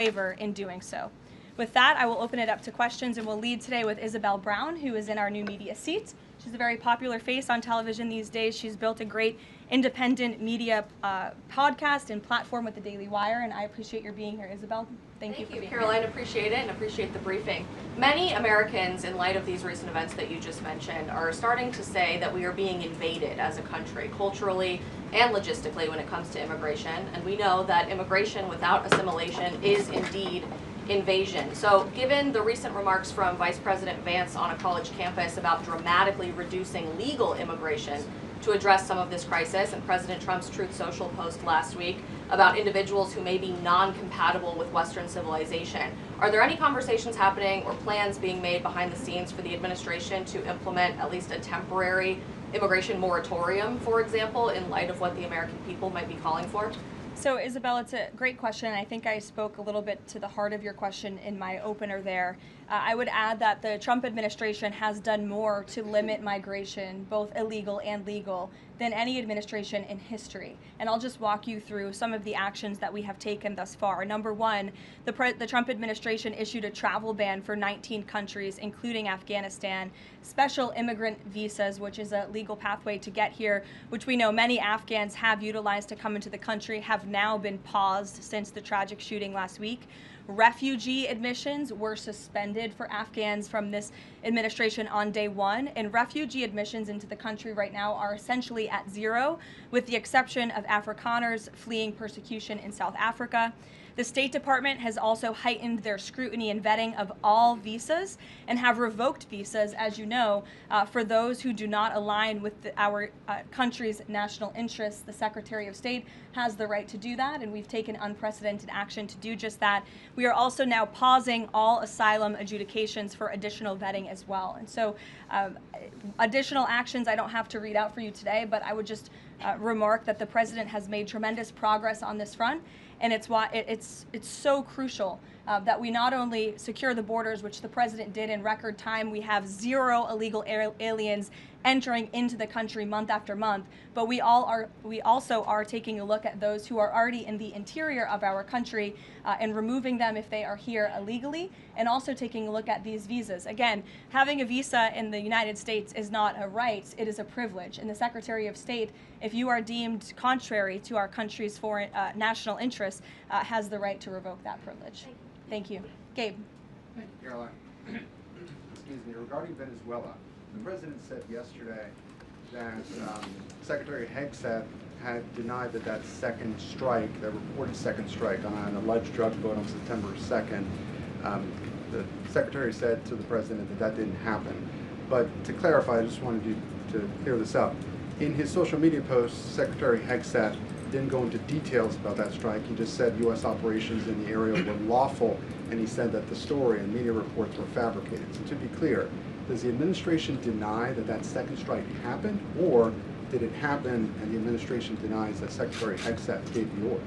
favor in doing so. With that, I will open it up to questions, and we'll lead today with Isabel Brown, who is in our new media seat. She's a very popular face on television these days. She's built a great independent media podcast and platform with the Daily Wire, and I appreciate your being here, Isabel. Thank you for being here. Karoline, appreciate it and appreciate the briefing. Many Americans, in light of these recent events that you just mentioned, are starting to say that we are being invaded as a country, culturally and logistically, when it comes to immigration. And we know that immigration without assimilation is indeed invasion. So given the recent remarks from Vice President Vance on a college campus about dramatically reducing legal immigration to address some of this crisis, and President Trump's Truth Social post last week about individuals who may be non-compatible with Western civilization, are there any conversations happening or plans being made behind the scenes for the administration to implement at least a temporary immigration moratorium, for example, in light of what the American people might be calling for? So, Isabel, it's a great question. I think I spoke a little bit to the heart of your question in my opener there. I would add that the Trump administration has done more to limit migration, both illegal and legal, than any administration in history. And I'll just walk you through some of the actions that we have taken thus far. Number one, the Trump administration issued a travel ban for 19 countries, including Afghanistan, special immigrant visas, which is a legal pathway to get here, which we know many Afghans have utilized to come into the country, have now been paused since the tragic shooting last week. Refugee admissions were suspended for Afghans from this administration on day one, and refugee admissions into the country right now are essentially at zero, with the exception of Afrikaners fleeing persecution in South Africa. The State Department has also heightened their scrutiny and vetting of all visas and have revoked visas, as you know, for those who do not align with our country's national interests. The Secretary of State has the right to do that, and we've taken unprecedented action to do just that. We are also now pausing all asylum adjudications for additional vetting as well. And so additional actions I don't have to read out for you today, but I would just remark that the president has made tremendous progress on this front. And it's why it's so crucial that we not only secure the borders, which the president did in record time. We have zero illegal aliens entering into the country month after month, but we also are taking a look at those who are already in the interior of our country and removing them if they are here illegally, and also taking a look at these visas. Again, having a visa in the United States is not a right, it is a privilege. And the Secretary of State, if you are deemed contrary to our country's foreign national interests, has the right to revoke that privilege. Thank you. Gabe. Thank you, Caroline. Excuse me. Regarding Venezuela, the president said yesterday that Secretary Hegseth had denied that second strike, that reported second strike on an alleged drug vote on September 2nd. The secretary said to the president that didn't happen. But to clarify, I just wanted you to clear this up. In his social media post, Secretary Hegseth didn't go into details about that strike. He just said U.S. operations in the area were lawful, and he said that the story and media reports were fabricated. So to be clear, does the administration deny that second strike happened, or did it happen and the administration denies that Secretary Hegseth gave the order?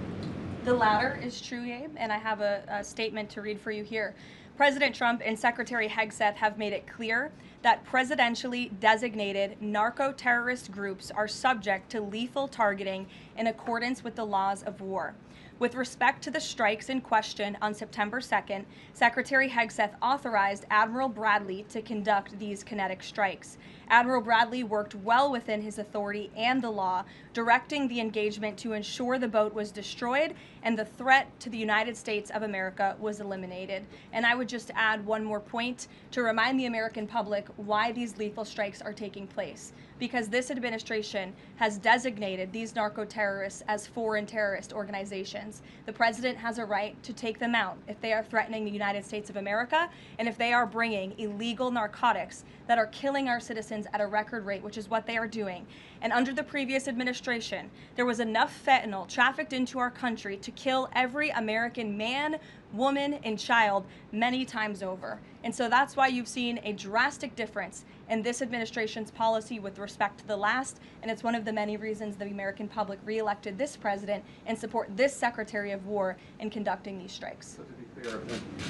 The latter is true, Gabe, and I have a statement to read for you here. President Trump and Secretary Hegseth have made it clear that presidentially designated narco-terrorist groups are subject to lethal targeting in accordance with the laws of war. With respect to the strikes in question on September 2nd, Secretary Hegseth authorized Admiral Bradley to conduct these kinetic strikes. Admiral Bradley worked well within his authority and the law, directing the engagement to ensure the boat was destroyed and the threat to the United States of America was eliminated. And I would just add one more point to remind the American public why these lethal strikes are taking place. Because this administration has designated these narco-terrorists as foreign terrorist organizations. The president has a right to take them out if they are threatening the United States of America and if they are bringing illegal narcotics that are killing our citizens at a record rate, which is what they are doing. And under the previous administration, there was enough fentanyl trafficked into our country to kill every American man, woman, and child many times over. And so that's why you've seen a drastic difference in this administration's policy with respect to the last, and it's one of the many reasons the American public reelected this president and support this Secretary of War in conducting these strikes. So to be clear,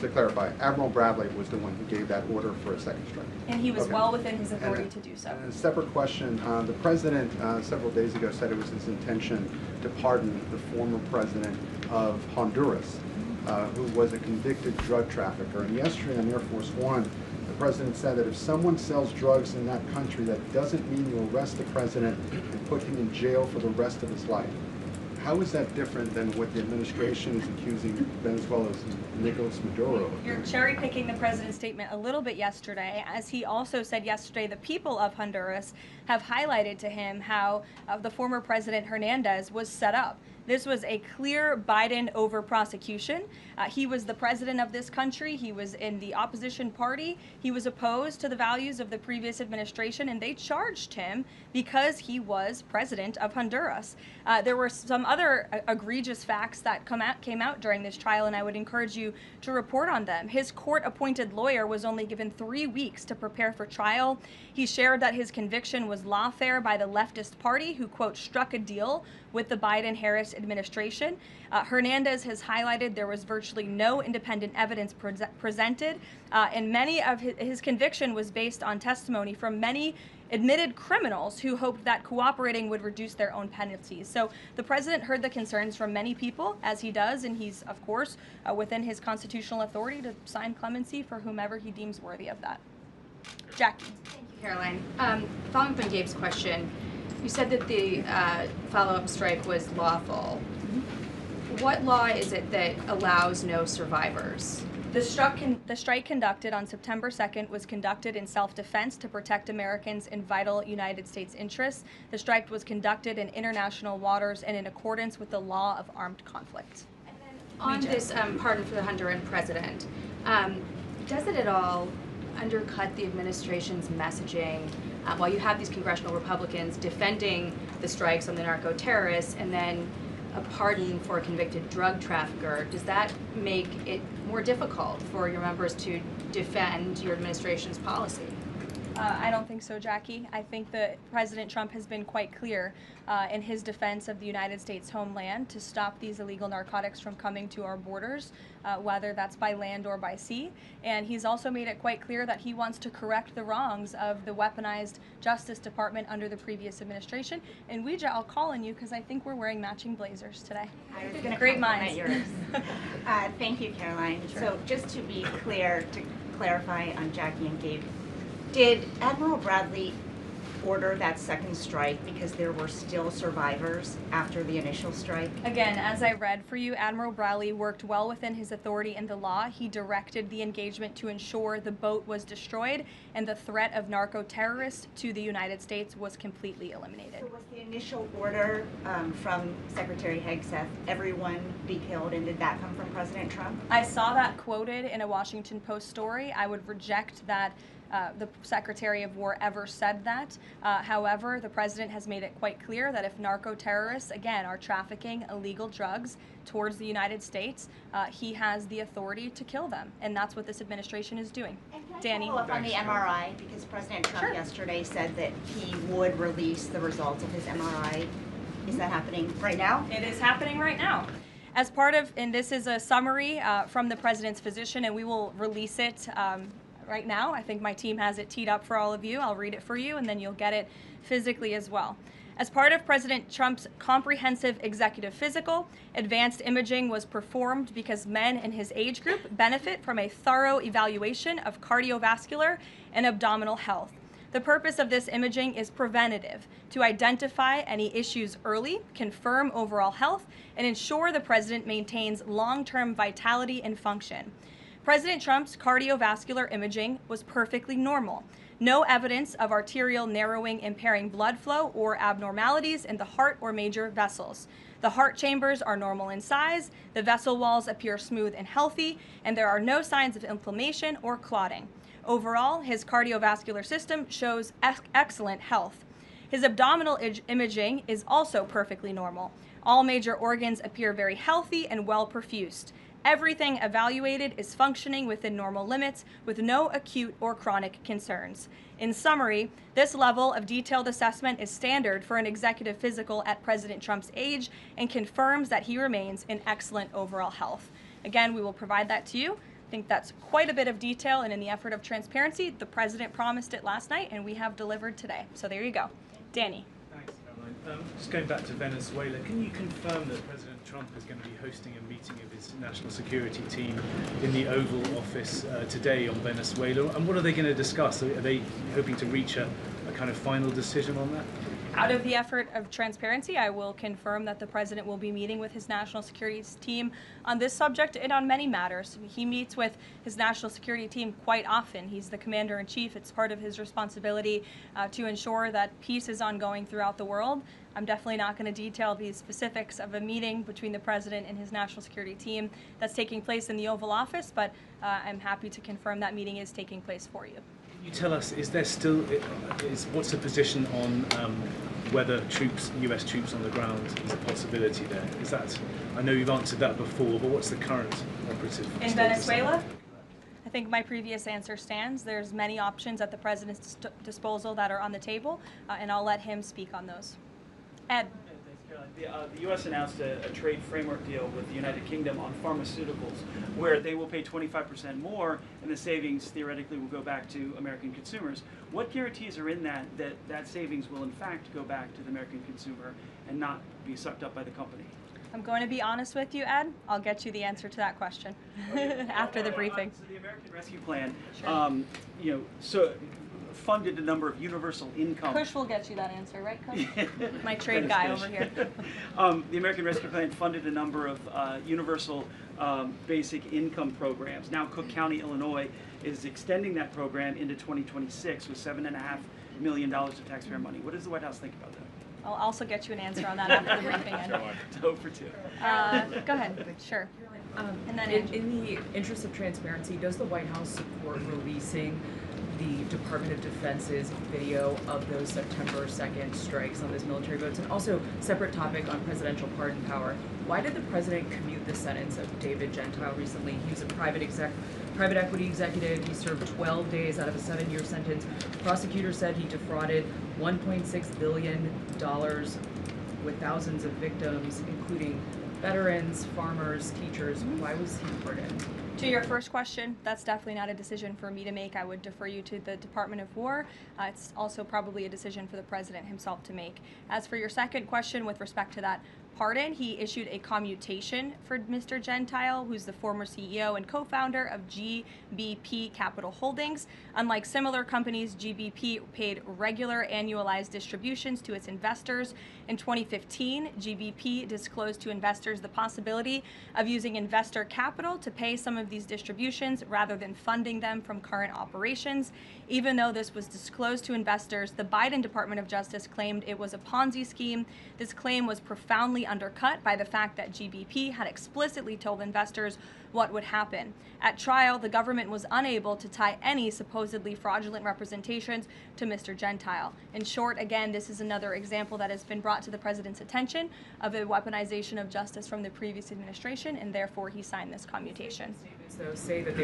to clarify, Admiral Bradley was the one who gave that order for a second strike. And he was well within his authority to do so. And a separate question, the president several days ago said it was his intention to pardon the former president of Honduras. who was a convicted drug trafficker. And yesterday on Air Force One, the president said that if someone sells drugs in that country, that doesn't mean you arrest the president and put him in jail for the rest of his life. How is that different than what the administration is accusing Venezuela's Nicolas Maduro of? You're cherry picking the president's statement a little bit yesterday, as he also said yesterday the people of Honduras have highlighted to him how the former President Hernandez was set up. This was a clear Biden over prosecution. He was the president of this country. He was in the opposition party. He was opposed to the values of the previous administration, and they charged him because he was president of Honduras. There were some other egregious facts that came out during this trial, and I would encourage you to report on them. His court-appointed lawyer was only given 3 weeks to prepare for trial. He shared that his conviction was lawfare by the leftist party, who, quote, struck a deal with the Biden-Harris administration. Hernandez has highlighted there was virtually no independent evidence presented, and many of his conviction was based on testimony from many admitted criminals who hoped that cooperating would reduce their own penalties. So the president heard the concerns from many people, as he does, and he's, of course, within his constitutional authority to sign clemency for whomever he deems worthy of that. Jackie. Thank you, Karoline. Following up on Gabe's question, you said that the follow-up strike was lawful. What law is it that allows no survivors? The strike conducted on September 2nd was conducted in self-defense to protect Americans in vital United States interests. The strike was conducted in international waters and in accordance with the law of armed conflict. And then on this pardon for the Honduran president, does it at all undercut the administration's messaging while you have these congressional Republicans defending the strikes on the narco-terrorists and then a pardon for a convicted drug trafficker? Does that make it more difficult for your members to defend your administration's policy? I don't think so, Jackie. I think that President Trump has been quite clear in his defense of the United States homeland to stop these illegal narcotics from coming to our borders, whether that's by land or by sea. And he's also made it quite clear that he wants to correct the wrongs of the weaponized Justice Department under the previous administration. And Ouija, I'll call on you because I think we're wearing matching blazers today. I was going to Great compliment minds. yours. Thank you, Karoline. Sure. So just to be clear, to clarify on Jackie and Gabe, did Admiral Bradley order that second strike because there were still survivors after the initial strike? Again, as I read for you, Admiral Bradley worked well within his authority in the law. He directed the engagement to ensure the boat was destroyed and the threat of narco-terrorists to the United States was completely eliminated. So was the initial order from Secretary Hegseth, everyone be killed, and did that come from President Trump? I saw that quoted in a Washington Post story. I would reject that the Secretary of War ever said that. However, the president has made it quite clear that if narco-terrorists, again, are trafficking illegal drugs towards the United States, he has the authority to kill them. And that's what this administration is doing. And can I Danny? follow up on the MRI? Because President Trump Sure. yesterday said that he would release the results of his MRI. Is that happening right now? It is happening right now. As part of, and this is a summary from the president's physician, and we will release it right now. I think my team has it teed up for all of you. I'll read it for you, and then you'll get it physically as well. As part of President Trump's comprehensive executive physical, advanced imaging was performed because men in his age group benefit from a thorough evaluation of cardiovascular and abdominal health. The purpose of this imaging is preventative, to identify any issues early, confirm overall health, and ensure the president maintains long-term vitality and function. President Trump's cardiovascular imaging was perfectly normal. No evidence of arterial narrowing impairing blood flow or abnormalities in the heart or major vessels. The heart chambers are normal in size, the vessel walls appear smooth and healthy, and there are no signs of inflammation or clotting. Overall, his cardiovascular system shows excellent health. His abdominal imaging is also perfectly normal. All major organs appear very healthy and well perfused. Everything evaluated is functioning within normal limits with no acute or chronic concerns. In summary, this level of detailed assessment is standard for an executive physical at President Trump's age and confirms that he remains in excellent overall health. Again, we will provide that to you. I think that's quite a bit of detail, and in the effort of transparency, the president promised it last night and we have delivered today. So there you go. Danny. Thanks, Karoline. Just going back to Venezuela, can you confirm that President Trump is going to be hosting a meeting of his national security team in the Oval Office today on Venezuela? And what are they going to discuss? Are they hoping to reach a kind of final decision on that? Out of the effort of transparency, I will confirm that the president will be meeting with his national security team on this subject and on many matters. He meets with his national security team quite often. He's the commander-in-chief. It's part of his responsibility to ensure that peace is ongoing throughout the world. I'm definitely not going to detail the specifics of a meeting between the president and his national security team that's taking place in the Oval Office, but I'm happy to confirm that meeting is taking place for you. Can you tell us, what's the position on whether U.S. troops on the ground is a possibility there? Is that, I know you've answered that before, but what's the current operative In status? Venezuela? I think my previous answer stands. There's many options at the president's disposal that are on the table, and I'll let him speak on those. Ed. The U.S. announced a trade framework deal with the United Kingdom on pharmaceuticals, where they will pay 25% more, and the savings theoretically will go back to American consumers. What guarantees are in that savings will in fact go back to the American consumer and not be sucked up by the company? I'm going to be honest with you, Ed. I'll get you the answer to that question after the briefing. So the American Rescue Plan, Sure. funded a number of universal income. Kush will get you that answer, right, Kush? My trade guy over here. The American Rescue Plan funded a number of universal basic income programs. Now Cook County, Illinois is extending that program into 2026 with $7.5 million of taxpayer money. What does the White House think about that? I'll also get you an answer on that after the briefing, Ed. 2 for 2. Go ahead. Sure. And then in the interest of transparency, does the White House support releasing the Department of Defense's video of those September 2nd strikes on those military boats? And also, separate topic on presidential pardon power. Why did the president commute the sentence of David Gentile recently? He was a private equity executive. He served 12 days out of a 7-year sentence. Prosecutors said he defrauded $1.6 billion with thousands of victims, including veterans, farmers, teachers. Why was he pardoned? To your first question, that's definitely not a decision for me to make. I would defer you to the Department of War. It's also probably a decision for the president himself to make. As for your second question with respect to that pardon, he issued a commutation for Mr. Gentile, who's the former CEO and co-founder of GBP Capital Holdings. Unlike similar companies, GBP paid regular annualized distributions to its investors. In 2015, GBP disclosed to investors the possibility of using investor capital to pay some of these distributions rather than funding them from current operations. Even though this was disclosed to investors, the Biden Department of Justice claimed it was a Ponzi scheme. This claim was profoundly undercut by the fact that GBP had explicitly told investors what would happen. At trial, the government was unable to tie any supposedly fraudulent representations to Mr. Gentile. In short, again, this is another example that has been brought to the president's attention of a weaponization of justice from the previous administration, and therefore he signed this commutation. So say that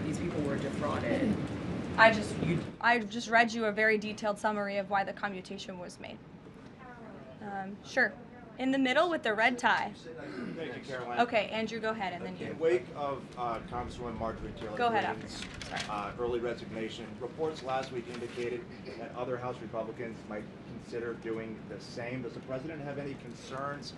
these people were defrauded. I just read you a very detailed summary of why the commutation was made. Sure. In the middle with the red tie. Thank you, Karoline. Okay, Andrew, go ahead, and then you. In wake of Congresswoman Marjorie Taylor Go ahead Greene's early resignation, reports last week indicated that other House Republicans might consider doing the same. Does the president have any concerns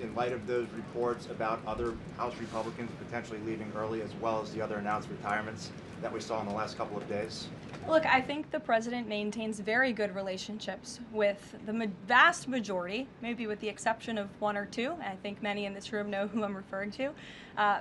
in light of those reports about other House Republicans potentially leaving early, as well as the other announced retirements that we saw in the last couple of days? Look, I think the president maintains very good relationships with the vast majority, maybe with the exception of 1 or 2. I think many in this room know who I'm referring to.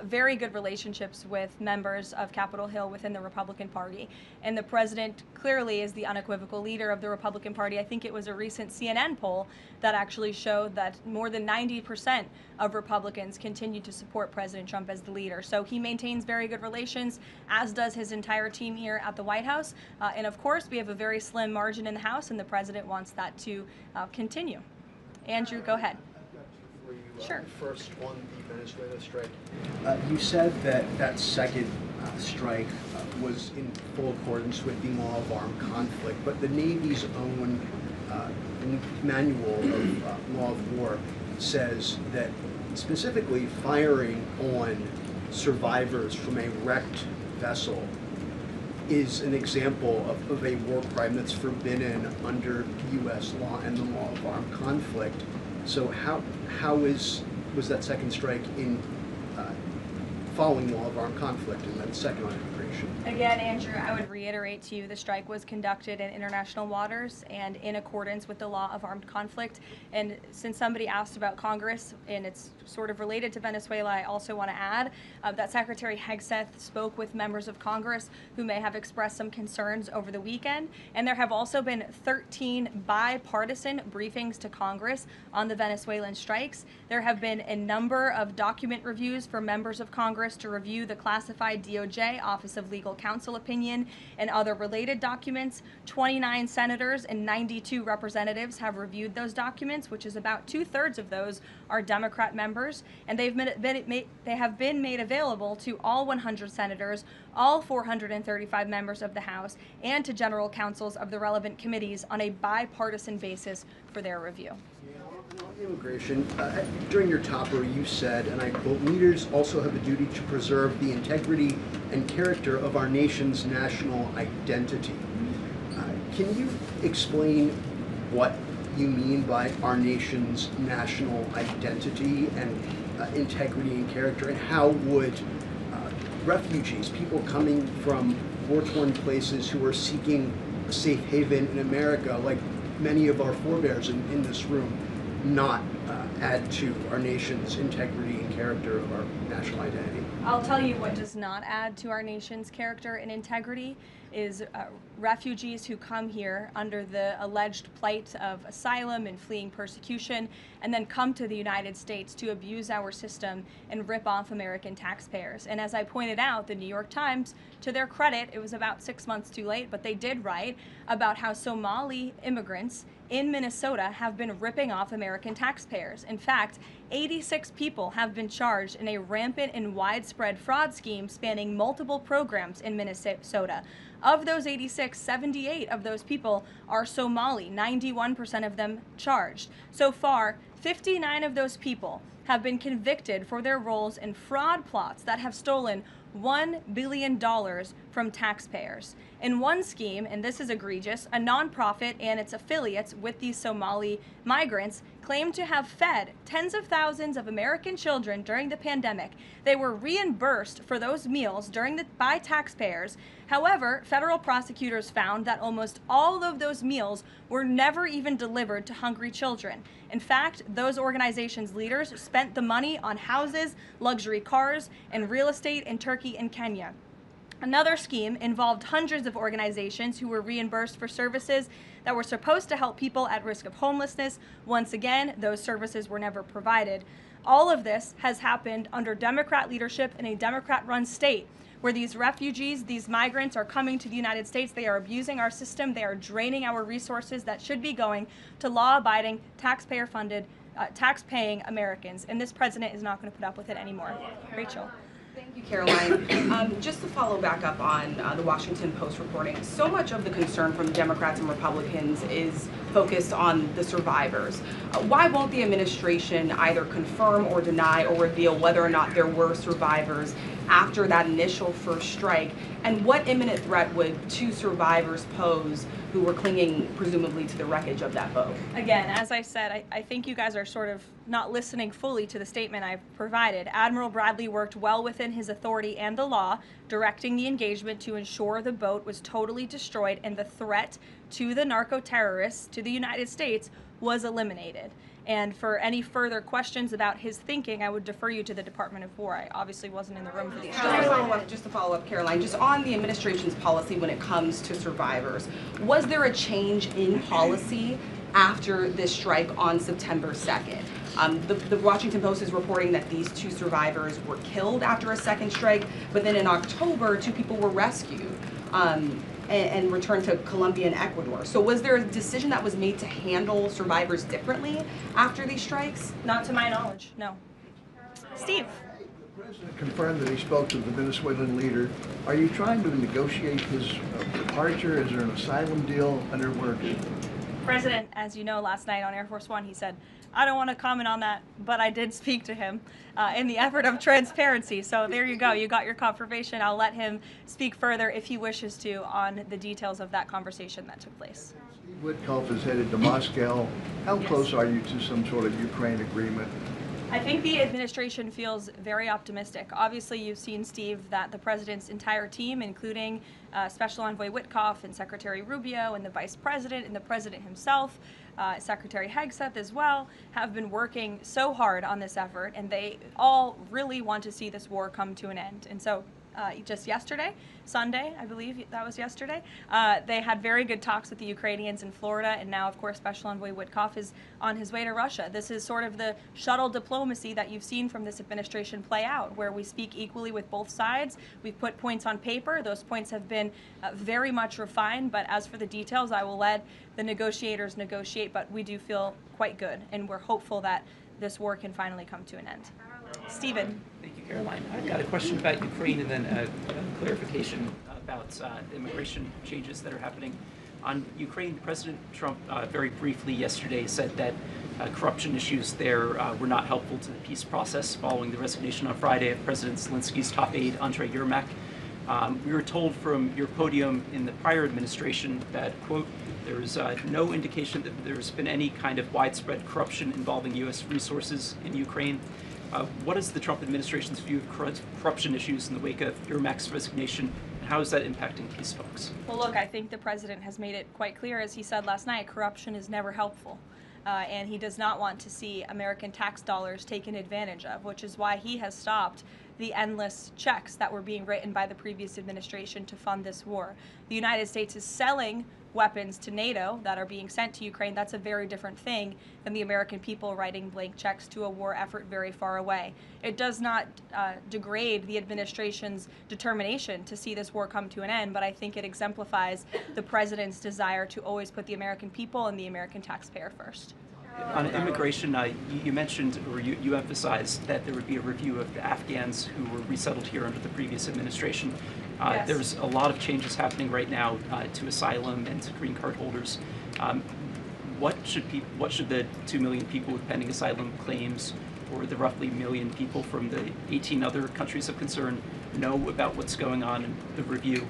Very good relationships with members of Capitol Hill within the Republican Party. And the president clearly is the unequivocal leader of the Republican Party. I think it was a recent CNN poll that actually showed that more than 90% of Republicans continue to support President Trump as the leader. So he maintains very good relations, as does his entire team here at the White House. And of course, we have a very slim margin in the House, and the president wants that to continue. Andrew, go ahead. Sure. First, on the Venezuela strike, you said that second strike was in full accordance with the law of armed conflict, but the Navy's own manual of law of war says that specifically firing on survivors from a wrecked vessel is an example of a war crime that's forbidden under U.S. law and the law of armed conflict. So was that second strike in following law of armed conflict, and then second on immigration? Again, Andrew, I would reiterate to you the strike was conducted in international waters and in accordance with the law of armed conflict. And since somebody asked about Congress, and it's sort of related to Venezuela, I also want to add that Secretary Hegseth spoke with members of Congress who may have expressed some concerns over the weekend. And there have also been 13 bipartisan briefings to Congress on the Venezuelan strikes. There have been a number of document reviews for members of Congress to review the classified DOJ Office of Legal Counsel opinion and other related documents. 29 senators and 92 representatives have reviewed those documents, which is about 2/3 of those are Democrat members, and they have been made available to all 100 senators, all 435 members of the House, and to general counsels of the relevant committees on a bipartisan basis for their review. On immigration, during your topper you said, and I quote, "Leaders also have a duty to preserve the integrity and character of our nation's national identity." Can you explain what you mean by our nation's national identity and integrity and character, and how would refugees, people coming from war-torn places who are seeking a safe haven in America, like many of our forebears in this room, not add to our nation's integrity and character of our national identity? I'll tell you what does not add to our nation's character and integrity is refugees who come here under the alleged plight of asylum and fleeing persecution, and then come to the United States to abuse our system and rip off American taxpayers. And as I pointed out, the New York Times, to their credit, it was about 6 months too late, but they did write about how Somali immigrants in Minnesota have been ripping off American taxpayers. In fact, 86 people have been charged in a rampant and widespread fraud scheme spanning multiple programs in Minnesota. Of those 86, 78 of those people are Somali, 91% of them charged. So far, 59 of those people have been convicted for their roles in fraud plots that have stolen $1 billion from taxpayers. In one scheme, and this is egregious, a nonprofit and its affiliates with these Somali migrants claimed to have fed tens of thousands of American children during the pandemic. They were reimbursed for those meals by taxpayers. However, federal prosecutors found that almost all of those meals were never even delivered to hungry children. In fact, those organizations' leaders spent the money on houses, luxury cars, and real estate in Turkey and Kenya. Another scheme involved hundreds of organizations who were reimbursed for services that were supposed to help people at risk of homelessness. Once again, those services were never provided. All of this has happened under Democrat leadership in a Democrat-run state, where these refugees, these migrants are coming to the United States. They are abusing our system. They are draining our resources that should be going to law-abiding, taxpayer-funded, tax-paying Americans. And this president is not going to put up with it anymore. Rachel. Thank you, Karoline. Just to follow back up on the Washington Post reporting, so much of the concern from Democrats and Republicans is focused on the survivors. Why won't the administration either confirm or deny or reveal whether or not there were survivors after that initial first strike? And what imminent threat would two survivors pose who were clinging presumably to the wreckage of that boat? Again, as I said, I think you guys are sort of not listening fully to the statement I've provided. Admiral Bradley worked well within his authority and the law, directing the engagement to ensure the boat was totally destroyed and the threat to the narco-terrorists to the United States was eliminated. And for any further questions about his thinking, I would defer you to the Department of War. I obviously wasn't in the room for these. Just to follow up, Karoline, just on the administration's policy when it comes to survivors, was there a change in policy after this strike on September 2nd? The Washington Post is reporting that these two survivors were killed after a second strike, but then in October, two people were rescued and returned to Colombia and Ecuador. So was there a decision that was made to handle survivors differently after these strikes? Not to my knowledge, no. Steve. The president confirmed that he spoke to the Venezuelan leader. Are you trying to negotiate his departure? Is there an asylum deal under work? President, as you know, last night on Air Force One, he said, I don't want to comment on that, but I did speak to him in the effort of transparency. So there you go. You got your confirmation. I'll let him speak further if he wishes to on the details of that conversation that took place. Steve Witkoff is headed to Moscow. How close are you to some sort of Ukraine agreement? I think the administration feels very optimistic. Obviously, you've seen, Steve, that the president's entire team, including Special Envoy Witkoff and Secretary Rubio and the Vice President and the President himself, Secretary Hegseth as well, have been working so hard on this effort, and they all really want to see this war come to an end. And so just yesterday, Sunday, I believe that was yesterday, they had very good talks with the Ukrainians in Florida, and now, of course, Special Envoy Witkoff is on his way to Russia. This is sort of the shuttle diplomacy that you've seen from this administration play out, where we speak equally with both sides. We've put points on paper. Those points have been very much refined, but as for the details, I will let the negotiators negotiate, but we do feel quite good, and we're hopeful that this war can finally come to an end. Stephen. Thank you, Karoline. I've got a question about Ukraine and then a clarification about immigration changes that are happening. On Ukraine, President Trump very briefly yesterday said that corruption issues there were not helpful to the peace process following the resignation on Friday of President Zelensky's top aide, Andrei Yermak. We were told from your podium in the prior administration that, quote, there is no indication that there's been any kind of widespread corruption involving U.S. resources in Ukraine. What is the Trump administration's view of corruption issues in the wake of Yermak's resignation, and how is that impacting peace talks? Well, look, I think the president has made it quite clear, as he said last night, corruption is never helpful. And he does not want to see American tax dollars taken advantage of, which is why he has stopped the endless checks that were being written by the previous administration to fund this war. The United States is selling weapons to NATO that are being sent to Ukraine. That's a very different thing than the American people writing blank checks to a war effort very far away. It does not degrade the administration's determination to see this war come to an end, but I think it exemplifies the president's desire to always put the American people and the American taxpayer first. On immigration, you mentioned, or you emphasized that there would be a review of the Afghans who were resettled here under the previous administration. Yes. There's a lot of changes happening right now to asylum and to green card holders. What should the 2 million people with pending asylum claims, or the roughly 1 million people from the 18 other countries of concern, know about what's going on in the review?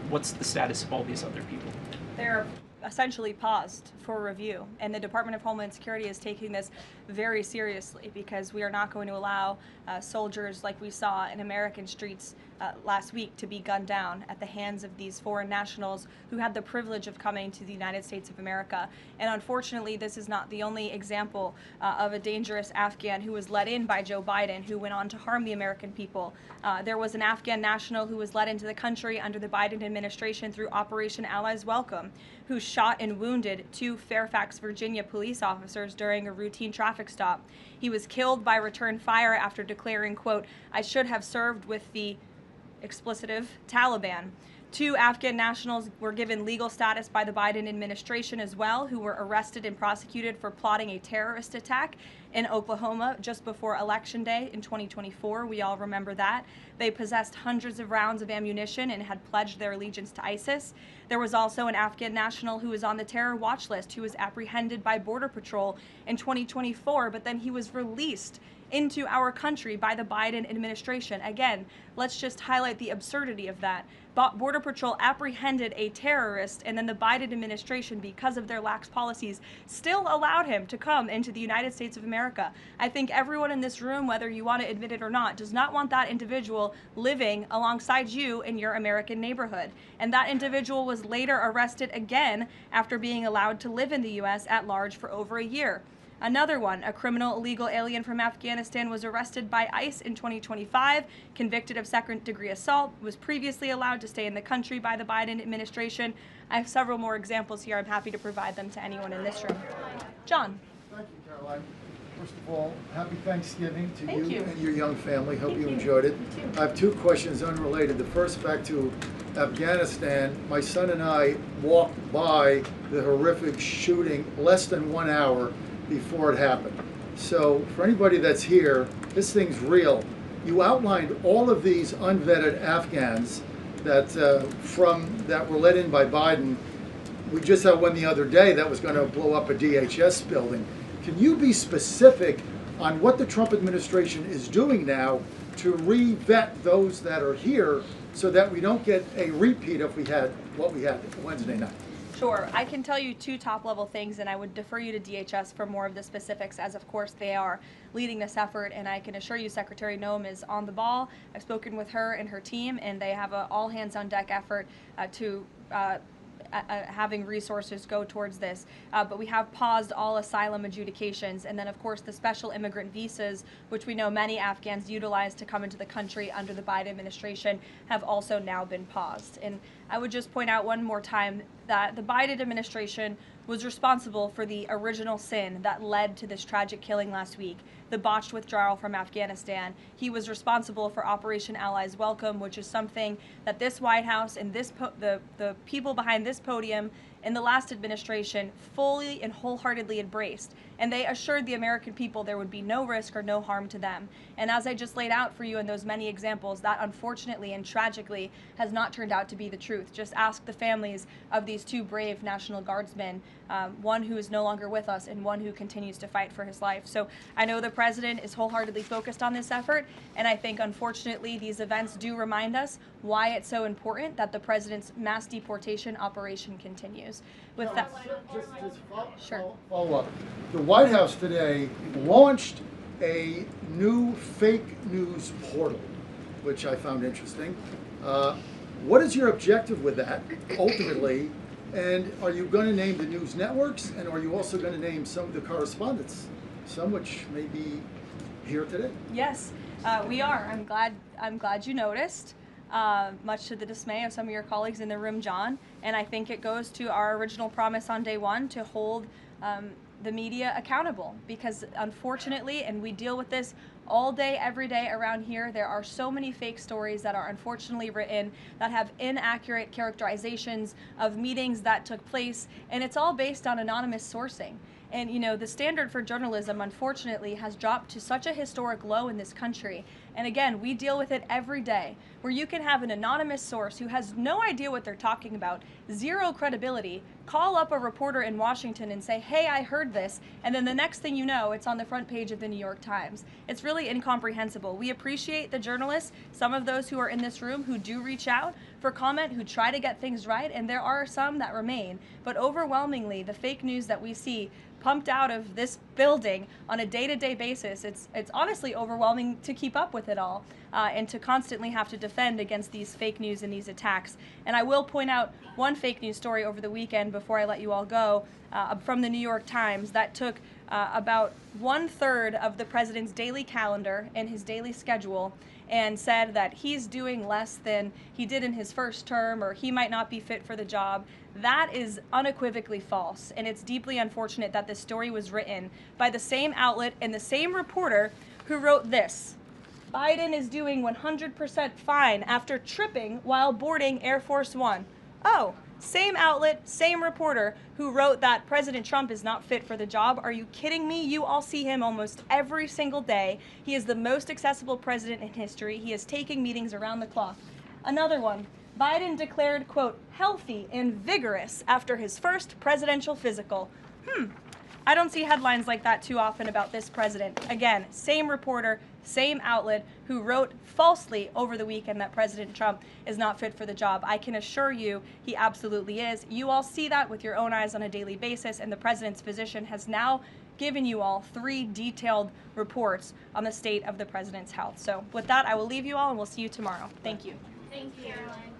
What's the status of all these other people? They're essentially paused for review, and the Department of Homeland Security is taking this very seriously, because we are not going to allow soldiers like we saw in American streets last week to be gunned down at the hands of these foreign nationals who had the privilege of coming to the United States of America. And unfortunately, this is not the only example of a dangerous Afghan who was let in by Joe Biden, who went on to harm the American people. There was an Afghan national who was let into the country under the Biden administration through Operation Allies Welcome, who shot and wounded 2 Fairfax, Virginia police officers during a routine traffic stop. He was killed by return fire after declaring, quote, I should have served with the explicitive Taliban. 2 Afghan nationals were given legal status by the Biden administration as well, who were arrested and prosecuted for plotting a terrorist attack in Oklahoma just before Election Day in 2024. We all remember that. They possessed hundreds of rounds of ammunition and had pledged their allegiance to ISIS. There was also an Afghan national who was on the terror watch list who was apprehended by Border Patrol in 2024, but then he was released into our country by the Biden administration. Again, let's just highlight the absurdity of that. Border Patrol apprehended a terrorist, and then the Biden administration, because of their lax policies, still allowed him to come into the United States of America. I think everyone in this room, whether you want to admit it or not, does not want that individual living alongside you in your American neighborhood. And that individual was later arrested again after being allowed to live in the U.S. at large for over a year. Another one, a criminal illegal alien from Afghanistan, was arrested by ICE in 2025, convicted of second-degree assault, was previously allowed to stay in the country by the Biden administration. I have several more examples here. I'm happy to provide them to anyone in this room. John. Thank you, Karoline. First of all, happy Thanksgiving to Thank you and your young family. Hope Thank you you. enjoyed it. You too. I have 2 questions unrelated. The first, back to Afghanistan. My son and I walked by the horrific shooting less than 1 hour before it happened. So for anybody that's here, this thing's real. You outlined all of these unvetted Afghans that were let in by Biden. we just had one the other day that was going to blow up a DHS building. Can you be specific on what the Trump administration is doing now to re-vet those that are here so that we don't get a repeat of what we had Wednesday night? Sure. I can tell you two top-level things, and I would defer you to DHS for more of the specifics, as of course they are leading this effort, and I can assure you Secretary Noem is on the ball. I've spoken with her and her team, and they have an all-hands-on-deck effort to having resources go towards this. But we have paused all asylum adjudications, and then of course the special immigrant visas, which we know many Afghans utilize to come into the country under the Biden administration, have also now been paused. And I would just point out one more time that the Biden administration was responsible for the original sin that led to this tragic killing last week, the botched withdrawal from Afghanistan. He was responsible for Operation Allies Welcome, which is something that this White House and the people behind this podium in the last administration fully and wholeheartedly embraced. And they assured the American people there would be no risk or no harm to them. And as I just laid out for you in those many examples, that unfortunately and tragically has not turned out to be the truth. Just ask the families of these two brave National Guardsmen, one who is no longer with us and one who continues to fight for his life. So I know the president is wholeheartedly focused on this effort, and I think unfortunately these events do remind us why it's so important that the president's mass deportation operation continues. With that, follow up. The White House today launched a new fake news portal, which I found interesting. What is your objective with that, ultimately? And are you going to name the news networks, and are you also going to name some of the correspondents, some which may be here today? Yes, we are. I'm glad you noticed. Much to the dismay of some of your colleagues in the room, John. And I think it goes to our original promise on day one to hold the media accountable, because unfortunately, and we deal with this all day, every day around here, there are so many fake stories that are unfortunately written that have inaccurate characterizations of meetings that took place, and it's all based on anonymous sourcing. And you know, the standard for journalism, unfortunately, has dropped to such a historic low in this country. And again, we deal with it every day, where you can have an anonymous source who has no idea what they're talking about, zero credibility, call up a reporter in Washington and say, hey, I heard this, and then the next thing you know, it's on the front page of the New York Times. It's really incomprehensible. We appreciate the journalists, some of those who are in this room who do reach out for comment, who try to get things right, and there are some that remain. But overwhelmingly, the fake news that we see pumped out of this building on a day-to-day basis, it's honestly overwhelming to keep up with it all, and to constantly have to defend against these fake news and these attacks. And I will point out one fake news story over the weekend before I let you all go, from the New York Times that took about 1/3 of the president's daily calendar and his daily schedule and said that he's doing less than he did in his first term, or he might not be fit for the job. That is unequivocally false, and it's deeply unfortunate that this story was written by the same outlet and the same reporter who wrote this: Biden is doing 100% fine after tripping while boarding Air Force One. Oh, same outlet, same reporter who wrote that President Trump is not fit for the job. Are you kidding me? You all see him almost every single day. He is the most accessible president in history. He is taking meetings around the clock. Another one. Biden declared, quote, healthy and vigorous after his first presidential physical. I don't see headlines like that too often about this president. Again, same reporter, same outlet who wrote falsely over the weekend that President Trump is not fit for the job. I can assure you he absolutely is. You all see that with your own eyes on a daily basis, and the president's physician has now given you all 3 detailed reports on the state of the president's health. So with that, I will leave you all, and we'll see you tomorrow. Thank you. Thank you, Karoline.